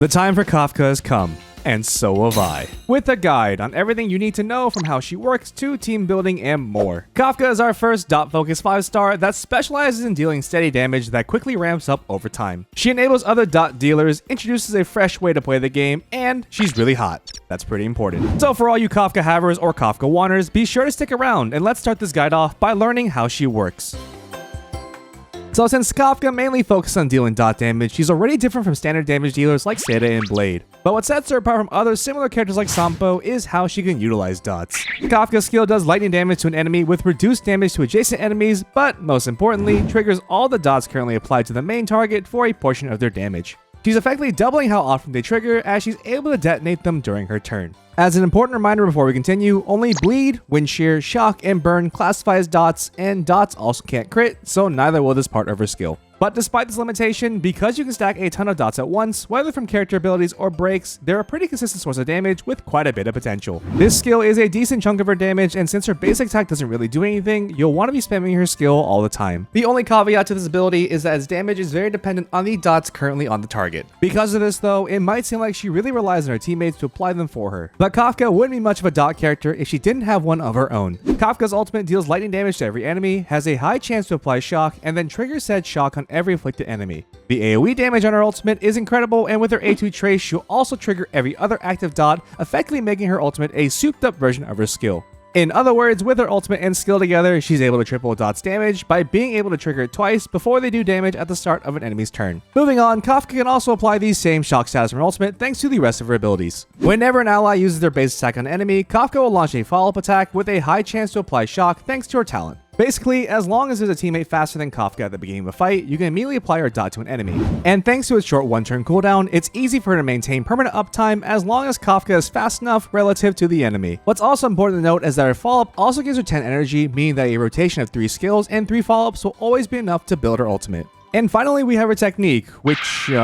The time for Kafka has come, and so have I. With a guide on everything you need to know from how she works to team building and more. Kafka is our first dot-focused 5-star that specializes in dealing steady damage that quickly ramps up over time. She enables other dot dealers, introduces a fresh way to play the game, and she's really hot. That's pretty important. So for all you Kafka havers or Kafka wanners, be sure to stick around, and let's start this guide off by learning how she works. So since Kafka mainly focuses on dealing dot damage, she's already different from standard damage dealers like Seda and Blade. But what sets her apart from other similar characters like Sampo is how she can utilize dots. Kafka's skill does lightning damage to an enemy with reduced damage to adjacent enemies, but most importantly, triggers all the dots currently applied to the main target for a portion of their damage. She's effectively doubling how often they trigger as she's able to detonate them during her turn. As an important reminder before we continue, only Bleed, Wind Shear, Shock, and Burn classify as dots, and dots also can't crit, so neither will this part of her skill. But despite this limitation, because you can stack a ton of dots at once, whether from character abilities or breaks, they're a pretty consistent source of damage with quite a bit of potential. This skill is a decent chunk of her damage, and since her basic attack doesn't really do anything, you'll want to be spamming her skill all the time. The only caveat to this ability is that its damage is very dependent on the dots currently on the target. Because of this though, it might seem like she really relies on her teammates to apply them for her. But Kafka wouldn't be much of a dot character if she didn't have one of her own. Kafka's ultimate deals lightning damage to every enemy, has a high chance to apply shock, and then triggers said shock on every inflicted enemy. The AoE damage on her ultimate is incredible, and with her A2 trace, she'll also trigger every other active dot, effectively making her ultimate a souped up version of her skill. In other words, with her ultimate and skill together, she's able to triple a dot's damage by being able to trigger it twice before they do damage at the start of an enemy's turn. Moving on, Kafka can also apply these same shock stats from her ultimate thanks to the rest of her abilities. Whenever an ally uses their base attack on an enemy, Kafka will launch a follow-up attack with a high chance to apply shock thanks to her talent. Basically, as long as there's a teammate faster than Kafka at the beginning of a fight, you can immediately apply her dot to an enemy. And thanks to its short one-turn cooldown, it's easy for her to maintain permanent uptime as long as Kafka is fast enough relative to the enemy. What's also important to note is that her follow-up also gives her 10 energy, meaning that a rotation of 3 skills and 3 follow-ups will always be enough to build her ultimate. And finally, we have her technique, which deals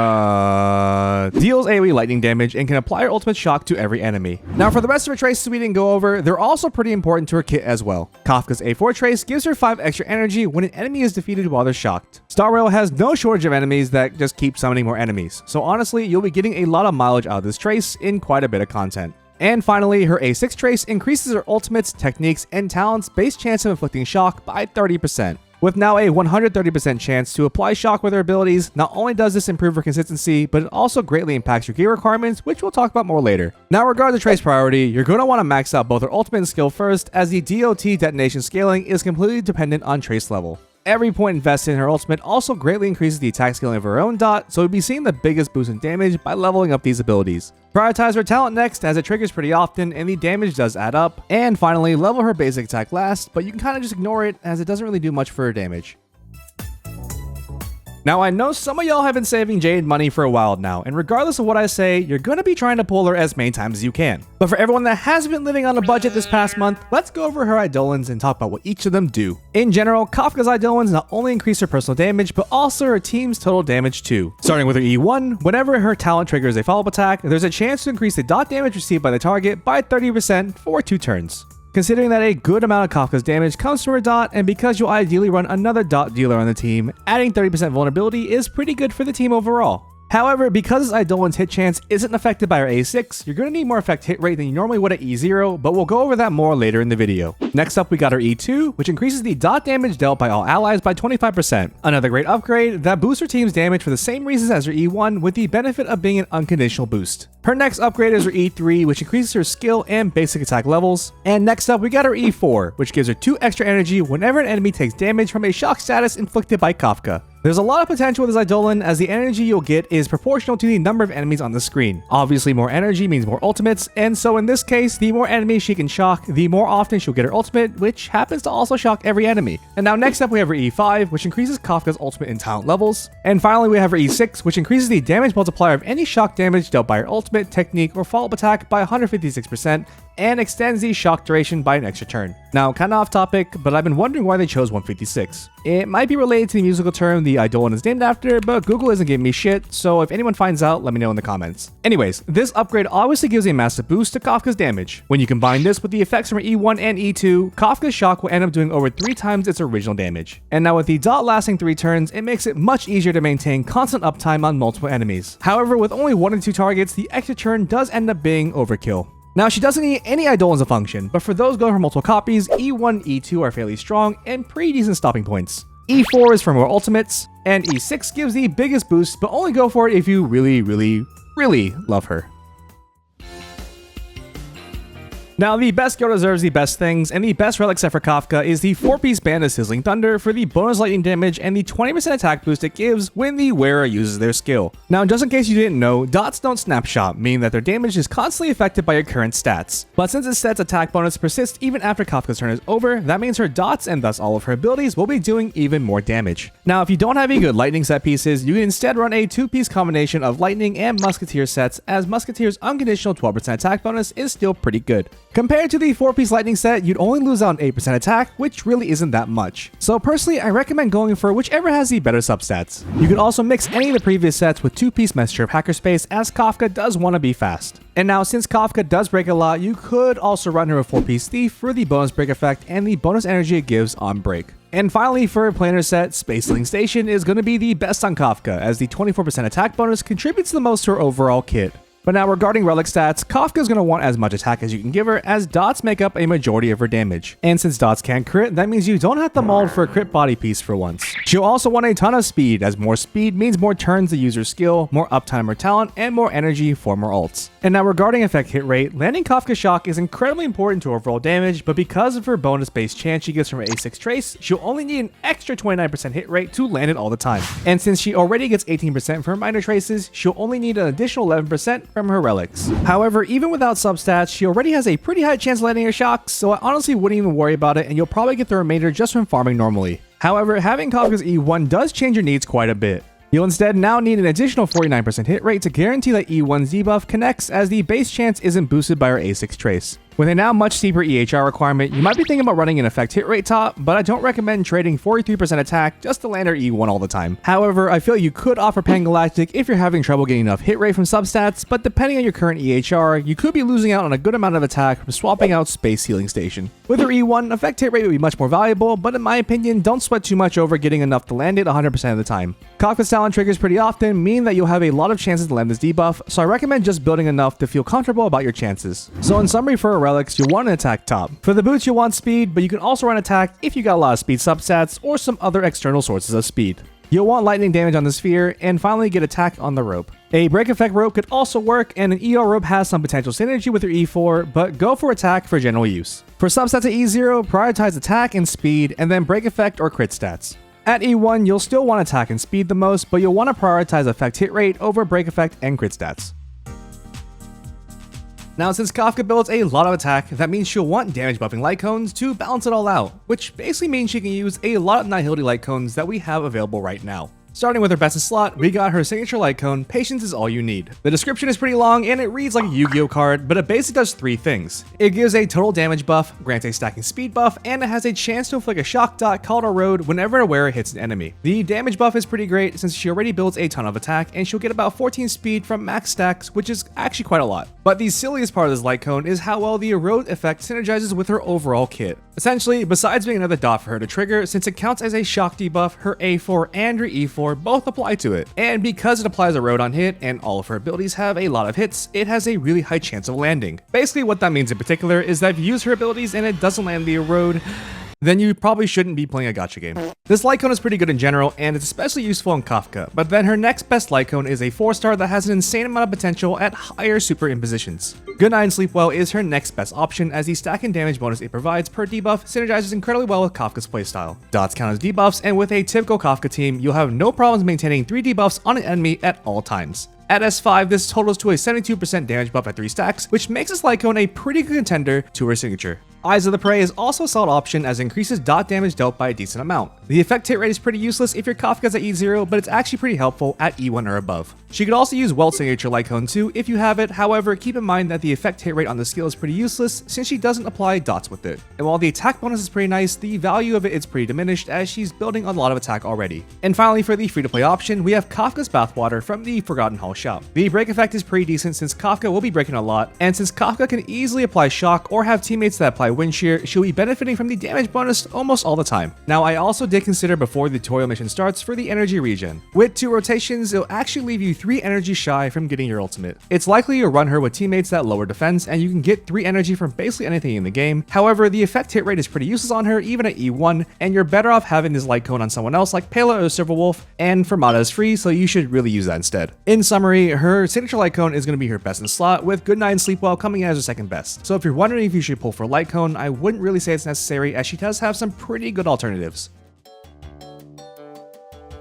AoE lightning damage and can apply her ultimate shock to every enemy. Now, for the rest of her traces we didn't go over, they're also pretty important to her kit as well. Kafka's A4 trace gives her 5 extra energy when an enemy is defeated while they're shocked. Star Rail has no shortage of enemies that just keep summoning more enemies, so honestly, you'll be getting a lot of mileage out of this trace in quite a bit of content. And finally, her A6 trace increases her ultimates, techniques, and talents' base chance of inflicting shock by 30%. With now a 130% chance to apply shock with her abilities, not only does this improve her consistency, but it also greatly impacts your gear requirements, which we'll talk about more later. Now, regarding the trace priority, you're going to want to max out both her ultimate and skill first, as the DOT detonation scaling is completely dependent on trace level. Every point invested in her ultimate also greatly increases the attack scaling of her own dot, so you'll be seeing the biggest boost in damage by leveling up these abilities. Prioritize her talent next, as it triggers pretty often and the damage does add up. And finally, level her basic attack last, but you can kind of just ignore it as it doesn't really do much for her damage. Now, I know some of y'all have been saving Jade money for a while now, and regardless of what I say, you're going to be trying to pull her as many times as you can. But for everyone that hasn't been living on a budget this past month, let's go over her Eidolons and talk about what each of them do. In general, Kafka's Eidolons not only increase her personal damage, but also her team's total damage too. Starting with her E1, whenever her talent triggers a follow-up attack, there's a chance to increase the dot damage received by the target by 30% for 2 turns. Considering that a good amount of Kafka's damage comes from her dot, and because you'll ideally run another dot dealer on the team, adding 30% vulnerability is pretty good for the team overall. However, because Eidolon's hit chance isn't affected by her A6, you're going to need more effect hit rate than you normally would at E0, but we'll go over that more later in the video. Next up, we got her E2, which increases the dot damage dealt by all allies by 25%. Another great upgrade that boosts her team's damage for the same reasons as her E1, with the benefit of being an unconditional boost. Her next upgrade is her E3, which increases her skill and basic attack levels. And next up, we got her E4, which gives her 2 extra energy whenever an enemy takes damage from a shock status inflicted by Kafka. There's a lot of potential with this Eidolon, as the energy you'll get is proportional to the number of enemies on the screen. Obviously, more energy means more ultimates, and so in this case, the more enemies she can shock, the more often she'll get her ultimate, which happens to also shock every enemy. And now next up we have her E5, which increases Kafka's ultimate in talent levels. And finally we have her E6, which increases the damage multiplier of any shock damage dealt by her ultimate, technique, or follow-up attack by 156%, and extends the shock duration by an extra turn. Now, kinda off topic, but I've been wondering why they chose 156. It might be related to the musical term the the Eidolon is named after, but Google isn't giving me shit, so if anyone finds out, let me know in the comments. Anyways, this upgrade obviously gives a massive boost to Kafka's damage. When you combine this with the effects from E1 and E2, Kafka's shock will end up doing over 3 times its original damage. And now with the dot lasting 3 turns, it makes it much easier to maintain constant uptime on multiple enemies. However, with only 1 or 2 targets, the extra turn does end up being overkill. Now, she doesn't need any Eidolons to function, but for those going for multiple copies, E1 and E2 are fairly strong and pretty decent stopping points. E4 is for more ultimates, and E6 gives the biggest boost, but only go for it if you really love her. Now, the best girl deserves the best things, and the best relic set for Kafka is the 4-piece band of Sizzling Thunder for the bonus lightning damage and the 20% attack boost it gives when the wearer uses their skill. Now, just in case you didn't know, dots don't snapshot, meaning that their damage is constantly affected by your current stats. But since this set's attack bonus persists even after Kafka's turn is over, that means her dots and thus all of her abilities will be doing even more damage. Now, if you don't have any good lightning set pieces, you can instead run a 2-piece combination of lightning and musketeer sets, as musketeer's unconditional 12% attack bonus is still pretty good. Compared to the 4-piece lightning set, you'd only lose out on 8% attack, which really isn't that much. So personally, I recommend going for whichever has the better substats. You could also mix any of the previous sets with 2-piece Messenger of Hackerspace, as Kafka does want to be fast. And now, since Kafka does break a lot, you could also run her a 4-piece Thief for the bonus break effect and the bonus energy it gives on break. And finally, for a planar set, Space Sailing Station is going to be the best on Kafka, as the 24% attack bonus contributes the most to her overall kit. But now regarding relic stats, Kafka is going to want as much attack as you can give her, as dots make up a majority of her damage. And since dots can't crit, that means you don't have to mold for a crit body piece for once. She'll also want a ton of speed, as more speed means more turns to use her skill, more uptime or talent, and more energy for more ults. And now regarding effect hit rate, landing Kafka Shock is incredibly important to overall damage, but because of her bonus based chance she gets from her A6 trace, she'll only need an extra 29% hit rate to land it all the time. And since she already gets 18% from her minor traces, she'll only need an additional 11% from her relics. However, even without substats, she already has a pretty high chance of landing her shocks, so I honestly wouldn't even worry about it, and you'll probably get the remainder just from farming normally. However, having Kafka's E1 does change your needs quite a bit. You'll instead now need an additional 49% hit rate to guarantee that E1's debuff connects, as the base chance isn't boosted by her A6 trace. With a now much steeper EHR requirement, you might be thinking about running an effect hit rate top, but I don't recommend trading 43% attack just to land her E1 all the time. However, I feel you could offer Pangalactic if you're having trouble getting enough hit rate from substats, but depending on your current EHR, you could be losing out on a good amount of attack from swapping out Space Healing Station. With her E1, effect hit rate would be much more valuable, but in my opinion, don't sweat too much over getting enough to land it 100% of the time. Kafka's talent triggers pretty often, meaning that you'll have a lot of chances to land this debuff, so I recommend just building enough to feel comfortable about your chances. So in summary, for her relics, you'll want an attack top. For the boots, you'll want speed, but you can also run attack if you got a lot of speed substats or some other external sources of speed. You'll want lightning damage on the sphere, and finally get attack on the rope. A break effect rope could also work, and an ER rope has some potential synergy with your E4, but go for attack for general use. For substats at E0, prioritize attack and speed, and then break effect or crit stats. At E1, you'll still want attack and speed the most, but you'll want to prioritize effect hit rate over break effect and crit stats. Now, since Kafka builds a lot of attack, that means she'll want damage buffing Lightcones to balance it all out, which basically means she can use a lot of Nihility Lightcones that we have available right now. Starting with her best in slot, we got her signature Lightcone, Patience is all you need. The description is pretty long and it reads like a Yu-Gi-Oh card, but it basically does 3 things. It gives a total damage buff, grants a stacking speed buff, and it has a chance to inflict a shock dot called a road whenever a wearer hits an enemy. The damage buff is pretty great since she already builds a ton of attack, and she'll get about 14 speed from max stacks, which is actually quite a lot. But the silliest part of this Lightcone is how well the erode effect synergizes with her overall kit. Essentially, besides being another dot for her to trigger, since it counts as a shock debuff, her A4 and her E4 both apply to it. And because it applies a road on hit, and all of her abilities have a lot of hits, it has a really high chance of landing. Basically, what that means in particular is that if you use her abilities and it doesn't land the erode, then you probably shouldn't be playing a gacha game. This Lightcone is pretty good in general, and it's especially useful in Kafka, but then her next best Lightcone is a 4-star that has an insane amount of potential at higher super impositions. Good Night and Sleep Well is her next best option, as the stack and damage bonus it provides per debuff synergizes incredibly well with Kafka's playstyle. Dots count as debuffs, and with a typical Kafka team, you'll have no problems maintaining 3 debuffs on an enemy at all times. At S5, this totals to a 72% damage buff at 3 stacks, which makes this Lightcone a pretty good contender to her signature. Eyes of the Prey is also a solid option as it increases dot damage dealt by a decent amount. The effect hit rate is pretty useless if your Kafka's at E0, but it's actually pretty helpful at E1 or above. She could also use Welt signature Lightcone too if you have it, however keep in mind that the effect hit rate on the skill is pretty useless since she doesn't apply dots with it. And while the attack bonus is pretty nice, the value of it is pretty diminished as she's building a lot of attack already. And finally, for the free to play option, we have Kafka's Bathwater from the Forgotten Hall shop. The break effect is pretty decent since Kafka will be breaking a lot, and since Kafka can easily apply shock or have teammates that apply wind shear, she'll be benefiting from the damage bonus almost all the time. Now, I also did consider before the tutorial mission starts for the energy regen. With 2 rotations, it'll actually leave you 3 energy shy from getting your ultimate. It's likely you'll run her with teammates that lower defense, and you can get 3 energy from basically anything in the game. However, the effect hit rate is pretty useless on her even at E1, and you're better off having this Lightcone on someone else like Pela or Silverwolf, and Fermata is free, so you should really use that instead. In summary, her signature Lightcone is going to be her best in slot, with Good Night and Sleep Well coming in as her second best. So if you're wondering if you should pull for Lightcone, I wouldn't really say it's necessary as she does have some pretty good alternatives.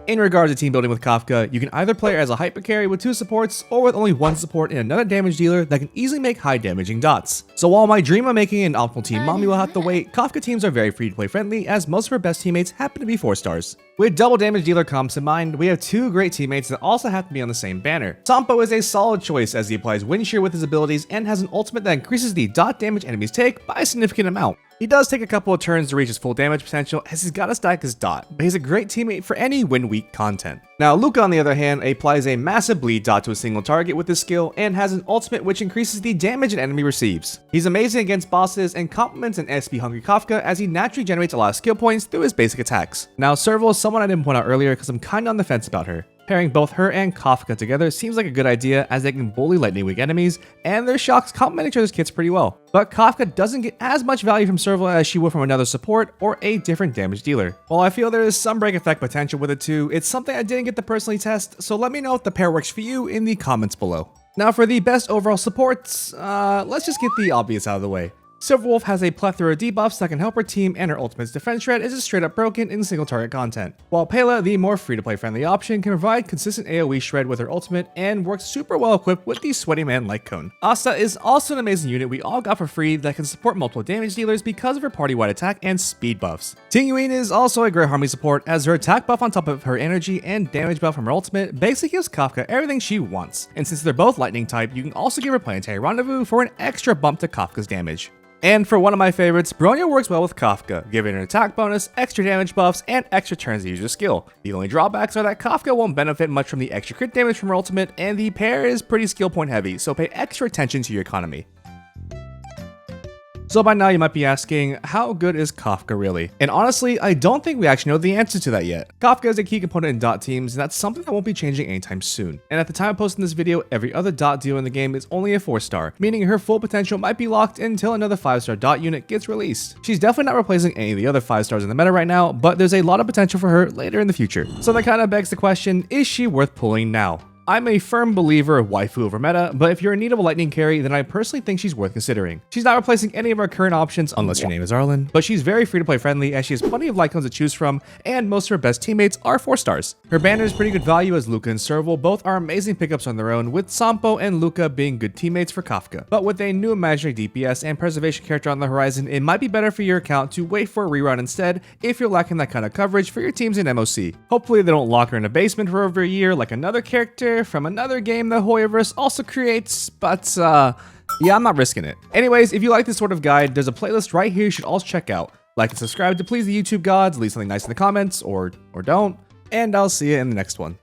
In regards to team building with Kafka, you can either play her as a hyper carry with 2 supports or with only 1 support and another damage dealer that can easily make high damaging dots. So while my dream of making an optimal team mommy will have to wait, Kafka teams are very free to play friendly as most of her best teammates happen to be 4 stars. With double damage dealer comps in mind, we have 2 great teammates that also have to be on the same banner. Sampo is a solid choice as he applies wind shear with his abilities and has an ultimate that increases the dot damage enemies take by a significant amount. He does take a couple of turns to reach his full damage potential as he's got to stack his dot, but he's a great teammate for any win weak content. Now Luca on the other hand applies a massive bleed dot to a single target with his skill and has an ultimate which increases the damage an enemy receives. He's amazing against bosses and complements an SP hungry Kafka as he naturally generates a lot of skill points through his basic attacks. Now Serval is someone I didn't point out earlier because I'm kinda on the fence about her. Pairing both her and Kafka together seems like a good idea as they can bully lightning weak enemies, and their shocks complement each other's kits pretty well. But Kafka doesn't get as much value from Serval as she would from another support or a different damage dealer. While I feel there is some break effect potential with it too, it's something I didn't get to personally test, so let me know if the pair works for you in the comments below. Now for the best overall supports, let's just get the obvious out of the way. Silverwolf has a plethora of debuffs that can help her team, and her ultimate's defense shred is just straight up broken in single target content. While Pela, the more free to play friendly option, can provide consistent AoE shred with her ultimate and works super well equipped with the Sweaty Man Lightcone. Asta is also an amazing unit we all got for free that can support multiple damage dealers because of her party wide attack and speed buffs. Tingyuin is also a great harmony support as her attack buff on top of her energy and damage buff from her ultimate basically gives Kafka everything she wants. And since they're both lightning type, you can also give her Planetary Rendezvous for an extra bump to Kafka's damage. And for one of my favorites, Bronya works well with Kafka, giving her an attack bonus, extra damage buffs, and extra turns to use her skill. The only drawbacks are that Kafka won't benefit much from the extra crit damage from her ultimate, and the pair is pretty skill point heavy, so pay extra attention to your economy. So by now you might be asking, how good is Kafka really? And honestly, I don't think we actually know the answer to that yet. Kafka is a key component in dot teams, and that's something that won't be changing anytime soon. And at the time of posting this video, every other dot deal in the game is only a 4-star, meaning her full potential might be locked until another 5-star dot unit gets released. She's definitely not replacing any of the other 5-stars in the meta right now, but there's a lot of potential for her later in the future. So that kind of begs the question, is she worth pulling now? I'm a firm believer of waifu over meta, but if you're in need of a lightning carry, then I personally think she's worth considering. She's not replacing any of our current options unless your name is Arlen, but she's very free to play friendly as she has plenty of Lightcones to choose from, and most of her best teammates are 4-stars. Her banner is pretty good value as Luca and Serval both are amazing pickups on their own, with Sampo and Luca being good teammates for Kafka. But with a new imaginary DPS and preservation character on the horizon, it might be better for your account to wait for a rerun instead if you're lacking that kind of coverage for your teams in MOC. Hopefully they don't lock her in a basement for over a year like another character from another game the Hoyoverse also creates, but yeah, I'm not risking it. Anyways, if you like this sort of guide, there's a playlist right here you should also check out. Like and subscribe to please the YouTube gods, leave something nice in the comments, or don't, and I'll see you in the next one.